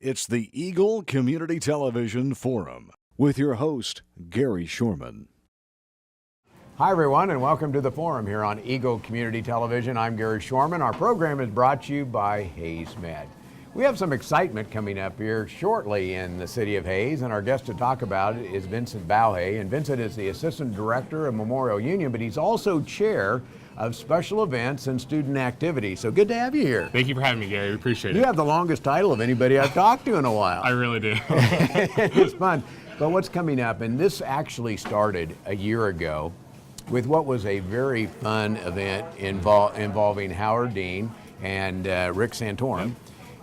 It's the Eagle Community Television Forum with your host, Gary Shorman. Hi, everyone, and welcome to the Forum here on Eagle Community Television. I'm Gary Shorman. Our program is brought to you by Hayes Med. We have some excitement coming up here shortly in the city of Hayes, and our guest to talk about it is Vincent Bowhay. And Vincent is the Assistant Director of Memorial Union, but he's also Chair of Special Events and Student Activities. So good to have you here. Thank you for having me, Gary. We appreciate it. You have the longest title of anybody I've talked to in a while. I really do. It's fun. But what's coming up, and this actually started a year ago with what was a very fun event involving Howard Dean and Rick Santorum. Yep.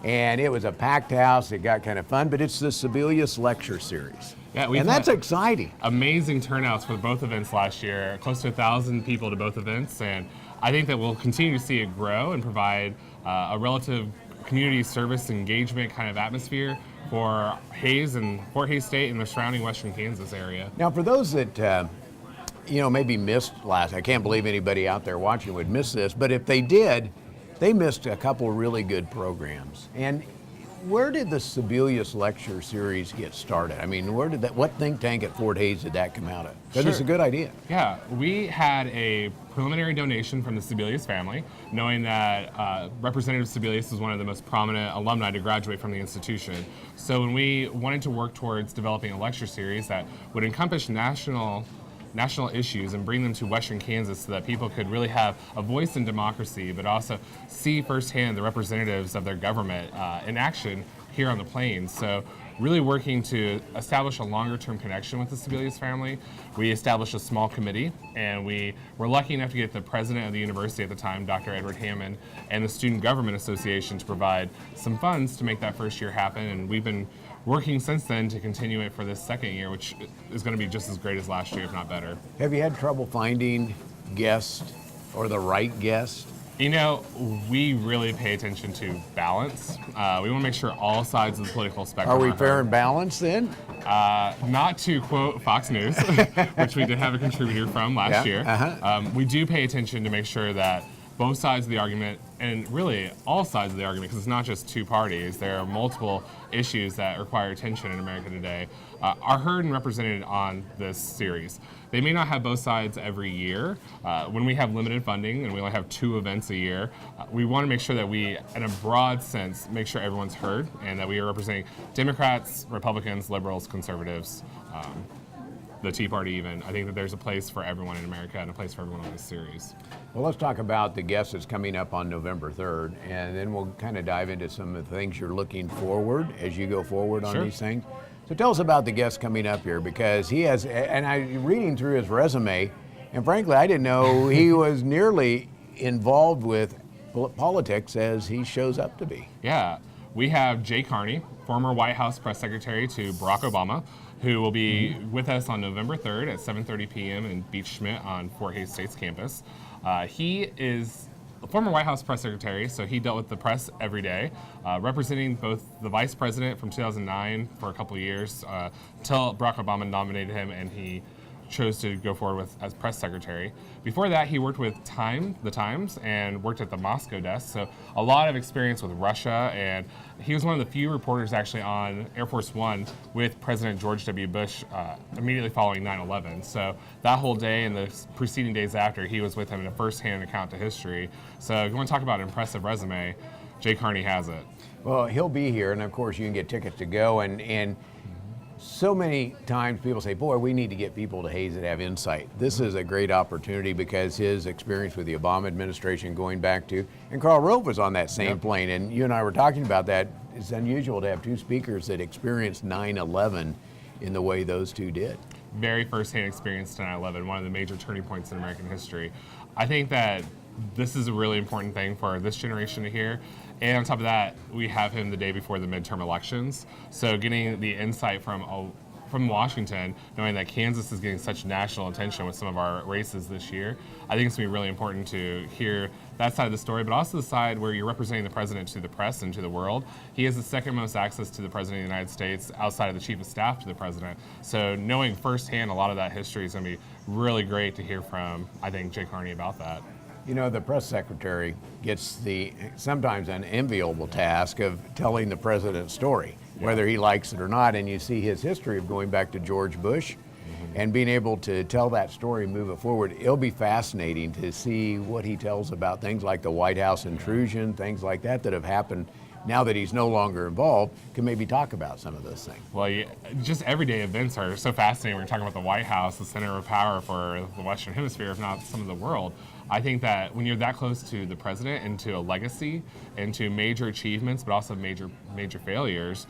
And it was a packed house. It got kind of fun, but it's the Sebelius Lecture Series. Yeah, and that's exciting. Amazing turnouts for both events last year, close to 1,000 people to both events, and I think that we'll continue to see it grow and provide a relative community service engagement kind of atmosphere for Hayes and Fort Hays State and the surrounding western Kansas area. Now, for those that maybe missed I can't believe anybody out there watching would miss this, but if they did, they missed a couple really good programs. And where did the Sebelius Lecture Series get started? I mean, what think tank at Fort Hays did that come out of? Because It's a good idea. Yeah, we had a preliminary donation from the Sebelius family, knowing that Representative Sebelius is one of the most prominent alumni to graduate from the institution. So when we wanted to work towards developing a lecture series that would encompass national issues and bring them to western Kansas so that people could really have a voice in democracy, but also see firsthand the representatives of their government in action here on the plains. So really working to establish a longer-term connection with the Sebelius family. We established a small committee, and we were lucky enough to get the president of the university at the time, Dr. Edward Hammond, and the Student Government Association to provide some funds to make that first year happen, and we've been working since then to continue it for this second year, which is going to be just as great as last year, if not better. Have you had trouble finding guests or the right guest? You know, we really pay attention to balance. We want to make sure all sides of the political spectrum are we fair and balanced then? Not to quote Fox News, which we did have a contributor from last year. We do pay attention to make sure that both sides of the argument, and really all sides of the argument, because it's not just two parties, there are multiple issues that require attention in America today, are heard and represented on this series. They may not have both sides every year. When we have limited funding and we only have 2 events a year, we want to make sure that we, in a broad sense, make sure everyone's heard and that we are representing Democrats, Republicans, liberals, conservatives, the Tea Party even. I think that there's a place for everyone in America and a place for everyone on this series. Well, let's talk about the guest that's coming up on November 3rd, and then we'll kind of dive into some of the things you're looking forward as you go forward on these things. So tell us about the guest coming up here, because he has, and I'm reading through his resume, and frankly, I didn't know he was nearly involved with politics as he shows up to be. Yeah, we have Jay Carney, former White House press secretary to Barack Obama, who will be with us on November 3rd at 7:30 p.m. in Beach Schmidt on Fort Hays State's campus. He is a former White House press secretary, so he dealt with the press every day, representing both the vice president from 2009 for a couple of years until Barack Obama nominated him and he chose to go forward with as press secretary. Before that, he worked with The Times and worked at the Moscow desk, so a lot of experience with Russia, and he was one of the few reporters actually on Air Force One with President George W. Bush immediately following 9/11. So that whole day and the preceding days after, he was with him in a first-hand account to history. So if you want to talk about an impressive resume, Jay Carney has it. Well, he'll be here, and of course you can get tickets to go, and so many times people say, boy, we need to get people to Hayes that have insight. This is a great opportunity because his experience with the Obama administration going back to, and Karl Rove was on that same plane, and you and I were talking about that. It's unusual to have 2 speakers that experienced 9/11 in the way those 2 did. Very first-hand experience to 9/11, one of the major turning points in American history. I think that this is a really important thing for this generation to hear. And on top of that, we have him the day before the midterm elections. So getting the insight from Washington, knowing that Kansas is getting such national attention with some of our races this year, I think it's going to be really important to hear that side of the story, but also the side where you're representing the president to the press and to the world. He has the second most access to the president of the United States outside of the chief of staff to the president. So knowing firsthand a lot of that history is going to be really great to hear from, I think, Jay Carney about that. You know, the press secretary gets the sometimes an enviable task of telling the president's story. whether he likes it or not. And you see his history of going back to George Bush and being able to tell that story and move it forward. It'll be fascinating to see what he tells about things like the White House intrusion, things like that have happened. Now that he's no longer involved, can maybe talk about some of those things. Well, yeah, just everyday events are so fascinating. We're talking about the White House, the center of power for the Western Hemisphere, if not some of the world. I think that when you're that close to the president and to a legacy and to major achievements, but also major failures,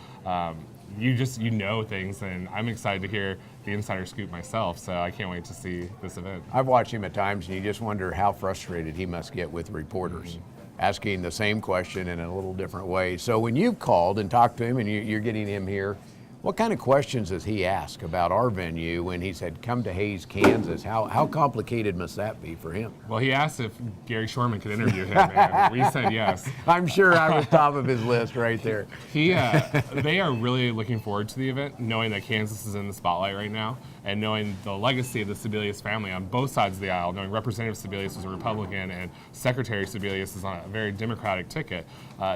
you know things, and I'm excited to hear the insider scoop myself, so I can't wait to see this event. I've watched him at times, and you just wonder how frustrated he must get with reporters. Asking the same question in a little different way. So when you've called and talked to him and you're getting him here, what kind of questions does he ask about our venue when he said, come to Hays, Kansas? How complicated must that be for him? Well, he asked if Gary Shorman could interview him, and we said yes. I'm sure I was top of his list right there. They are really looking forward to the event, knowing that Kansas is in the spotlight right now, and knowing the legacy of the Sebelius family on both sides of the aisle, knowing Representative Sebelius was a Republican and Secretary Sebelius is on a very Democratic ticket,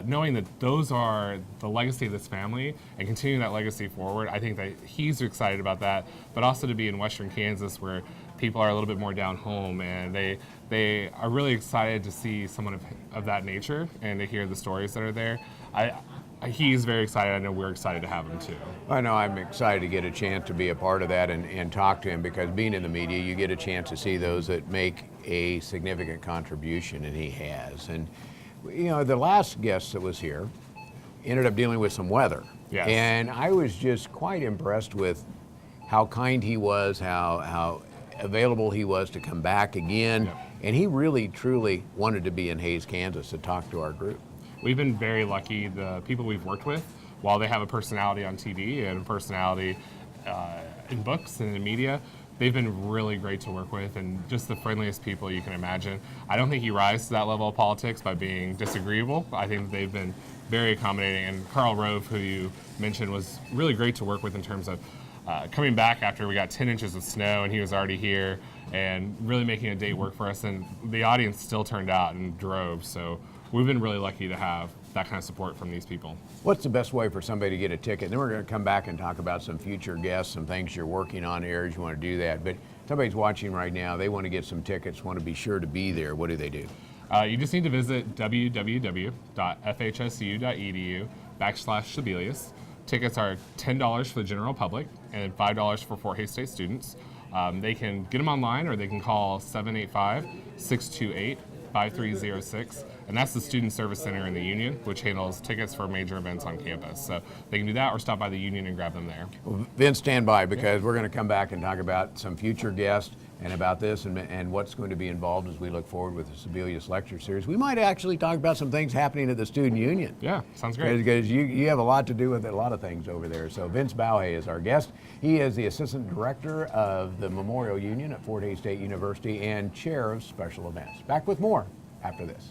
knowing that those are the legacy of this family and continuing that legacy forward, I think that he's excited about that, but also to be in Western Kansas where people are a little bit more down home, and they are really excited to see someone of that nature and to hear the stories that are there. He's very excited. I know we're excited to have him too. I know I'm excited to get a chance to be a part of that and talk to him, because being in the media, you get a chance to see those that make a significant contribution, and he has. And you know, the last guest that was here ended up dealing with some weather. Yes. And I was just quite impressed with how kind he was, how available he was to come back again. Yep. And he really, truly wanted to be in Hays, Kansas to talk to our group. We've been very lucky. The people we've worked with, while they have a personality on TV and a personality in books and in media, they've been really great to work with and just the friendliest people you can imagine. I don't think you rise to that level of politics by being disagreeable. I think they've been very accommodating. And Karl Rove, who you mentioned, was really great to work with in terms of coming back after we got 10 inches of snow and he was already here and really making a date work for us. And the audience still turned out and drove. So we've been really lucky to have that kind of support from these people. What's the best way for somebody to get a ticket? Then we're going to come back and talk about some future guests, some things you're working on, areas you want to do that. But somebody's watching right now, they want to get some tickets, want to be sure to be there. What do they do? You just need to visit www.fhsu.edu/Sebelius. Tickets are $10 for the general public and $5 for Fort Hays State students. They can get them online, or they can call 785-628-5306, and that's the Student Service Center in the Union, which handles tickets for major events on campus. So they can do that or stop by the Union and grab them there. Well, Vince, stand by, because we're going to come back and talk about some future guests and about this and what's going to be involved as we look forward with the Sebelius Lecture Series. We might actually talk about some things happening at the Student Union. Yeah, sounds great. Because you have a lot to do with a lot of things over there. So Vince Bowhay is our guest. He is the Assistant Director of the Memorial Union at Fort Hays State University and Chair of Special Events. Back with more after this.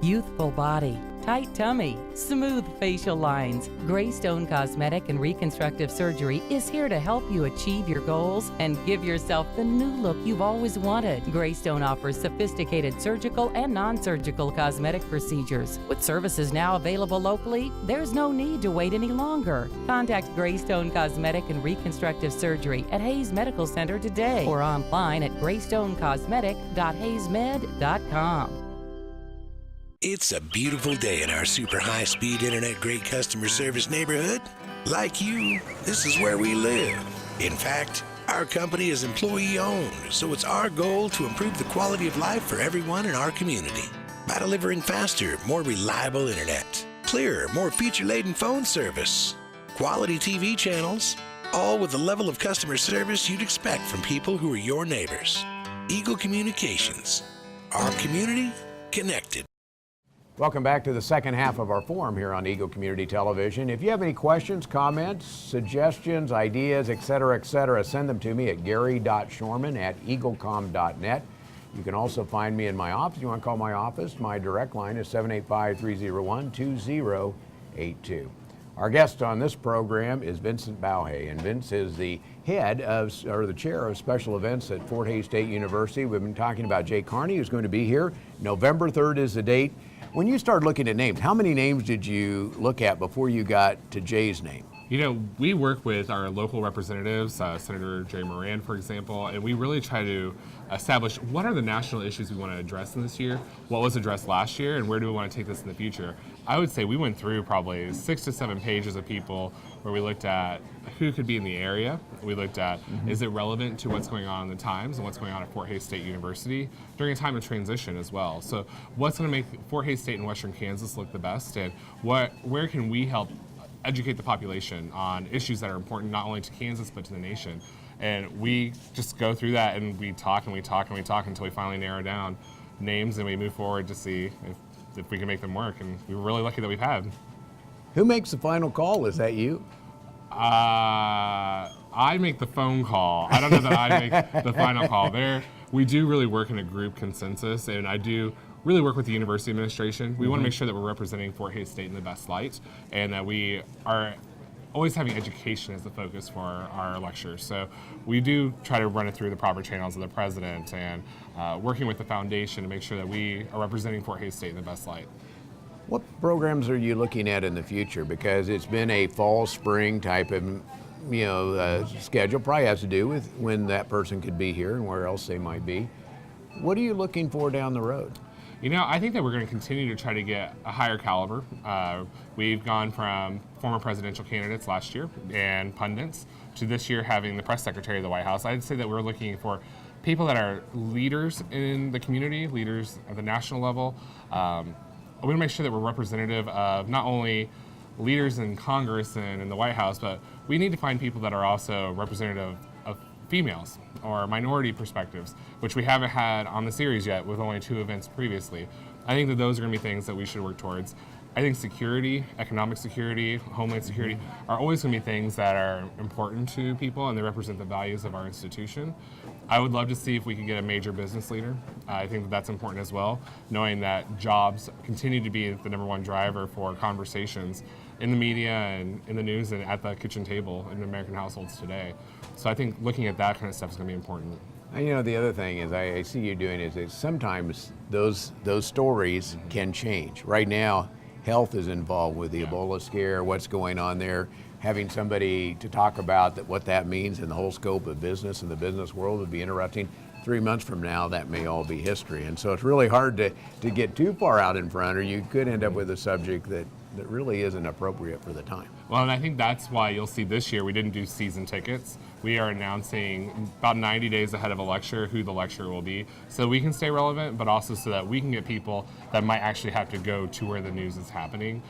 Youthful body, tight tummy, smooth facial lines. Greystone Cosmetic and Reconstructive Surgery is here to help you achieve your goals and give yourself the new look you've always wanted. Greystone offers sophisticated surgical and non-surgical cosmetic procedures. With services now available locally, there's no need to wait any longer. Contact Greystone Cosmetic and Reconstructive Surgery at Hays Medical Center today or online at greystonecosmetic.haysmed.com. It's a beautiful day in our super high-speed internet great customer service neighborhood. Like you, this is where we live. In fact, our company is employee-owned, so it's our goal to improve the quality of life for everyone in our community by delivering faster, more reliable internet, clearer, more feature-laden phone service, quality TV channels, all with the level of customer service you'd expect from people who are your neighbors. Eagle Communications. Our community connected. Welcome back to the second half of our forum here on Eagle Community Television. If you have any questions, comments, suggestions, ideas, etc., send them to me at gary.shorman@eaglecom.net. You can also find me in my office. If you want to call my office, my direct line is 785-301-2082. Our guest on this program is Vincent Bowhay, and Vince is the head of, or the chair of special events at Fort Hays State University. We've been talking about Jay Carney, who's going to be here. November 3rd is the date. When you started looking at names, how many names did you look at before you got to Jay's name? You know, we work with our local representatives, Senator Jay Moran, for example, and we really try to establish what are the national issues we want to address in this year, what was addressed last year, and where do we want to take this in the future. I would say we went through probably 6 to 7 pages of people where we looked at who could be in the area. We looked at, is it relevant to what's going on in the Times and what's going on at Fort Hays State University during a time of transition as well. So what's going to make Fort Hays State and Western Kansas look the best, and where can we help educate the population on issues that are important not only to Kansas but to the nation. And we just go through that and we talk and we talk and we talk until we finally narrow down names and we move forward to see if we can make them work. And we were really lucky that we've had. Who makes the final call? Is that you? I make the phone call. I don't know that I make the final call. We do really work in a group consensus, and I do really work with the university administration. We want to make sure that we're representing Fort Hays State in the best light, and that we are always having education as the focus for our lectures. So we do try to run it through the proper channels of the president and working with the foundation to make sure that we are representing Fort Hays State in the best light. What programs are you looking at in the future? Because it's been a fall, spring type of schedule. Probably has to do with when that person could be here and where else they might be. What are you looking for down the road? You know, I think that we're going to continue to try to get a higher caliber. We've gone from former presidential candidates last year and pundits to this year having the press secretary of the White House. I'd say that we're looking for people that are leaders in the community, leaders at the national level. We want to make sure that we're representative of not only leaders in Congress and in the White House, but we need to find people that are also representative of females or minority perspectives, which we haven't had on the series yet with only 2 events previously. I think that those are going to be things that we should work towards. I think security, economic security, homeland security are always going to be things that are important to people and they represent the values of our institution. I would love to see if we could get a major business leader. I think that that's important as well, knowing that jobs continue to be the #1 driver for conversations in the media and in the news and at the kitchen table in American households today. So I think looking at that kind of stuff is going to be important. And the other thing is I see you doing is that sometimes those stories can change. Right now, health is involved with the Ebola scare, what's going on there. Having somebody to talk about what that means in the whole scope of business and the business world would be interesting. 3 months from now, that may all be history. And so it's really hard to get too far out in front, or you could end up with a subject that really isn't appropriate for the time. Well, and I think that's why you'll see this year we didn't do season tickets. We are announcing about 90 days ahead of a lecture who the lecturer will be, so we can stay relevant, but also so that we can get people that might actually have to go to where the news is happening.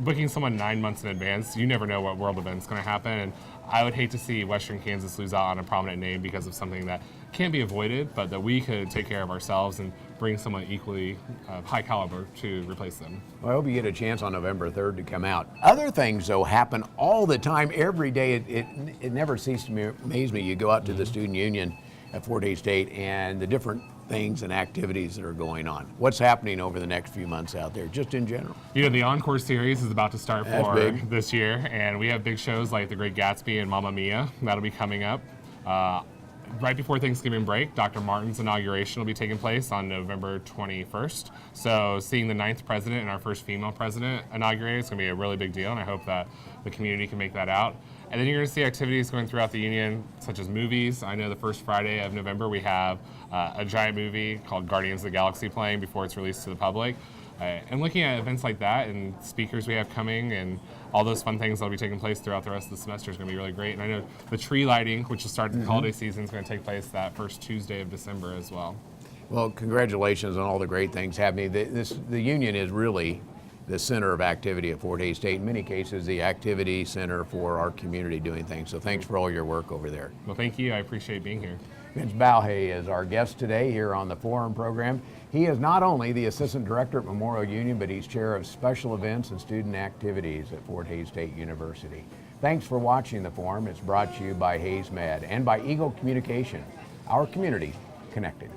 Booking someone 9 months in advance, you never know what world event's going to happen, and I would hate to see Western Kansas lose out on a prominent name because of something that can't be avoided, but that we could take care of ourselves and bring someone equally high caliber to replace them. Well, I hope you get a chance on November 3rd to come out. Other things, though, happen all the time, every day. It never ceases to amaze me. You go out to the Student Union at Fort Hays State and the different things and activities that are going on. What's happening over the next few months out there, just in general? The Encore series is about to start for big. This year, and we have big shows like The Great Gatsby and Mamma Mia. That'll be coming up. Right before Thanksgiving break, Dr. Martin's inauguration will be taking place on November 21st. So seeing the 9th president and our first female president inaugurated is going to be a really big deal, and I hope that the community can make that out. And then you're going to see activities going throughout the union, such as movies. I know the first Friday of November we have a giant movie called Guardians of the Galaxy playing before it's released to the public. And looking at events like that and speakers we have coming and all those fun things that will be taking place throughout the rest of the semester is going to be really great. And I know the tree lighting, which will start the holiday season, is going to take place that first Tuesday of December as well. Well, congratulations on all the great things happening. The union is really the center of activity at Fort Hays State. In many cases, the activity center for our community doing things. So thanks for all your work over there. Well, thank you. I appreciate being here. Vince Bowhay is our guest today here on the Forum program. He is not only the Assistant Director at Memorial Union, but he's Chair of Special Events and Student Activities at Fort Hays State University. Thanks for watching the Forum. It's brought to you by Hayes Med and by Eagle Communication, our community connected.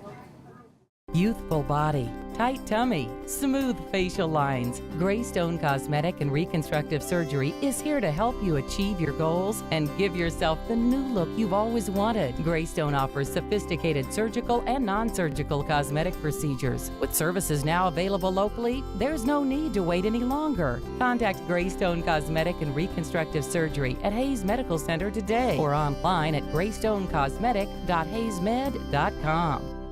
Youthful body, tight tummy, smooth facial lines. Greystone Cosmetic and Reconstructive Surgery is here to help you achieve your goals and give yourself the new look you've always wanted. Greystone offers sophisticated surgical and non-surgical cosmetic procedures. With services now available locally, there's no need to wait any longer. Contact Greystone Cosmetic and Reconstructive Surgery at Hayes Medical Center today or online at greystonecosmetic.hayesmed.com.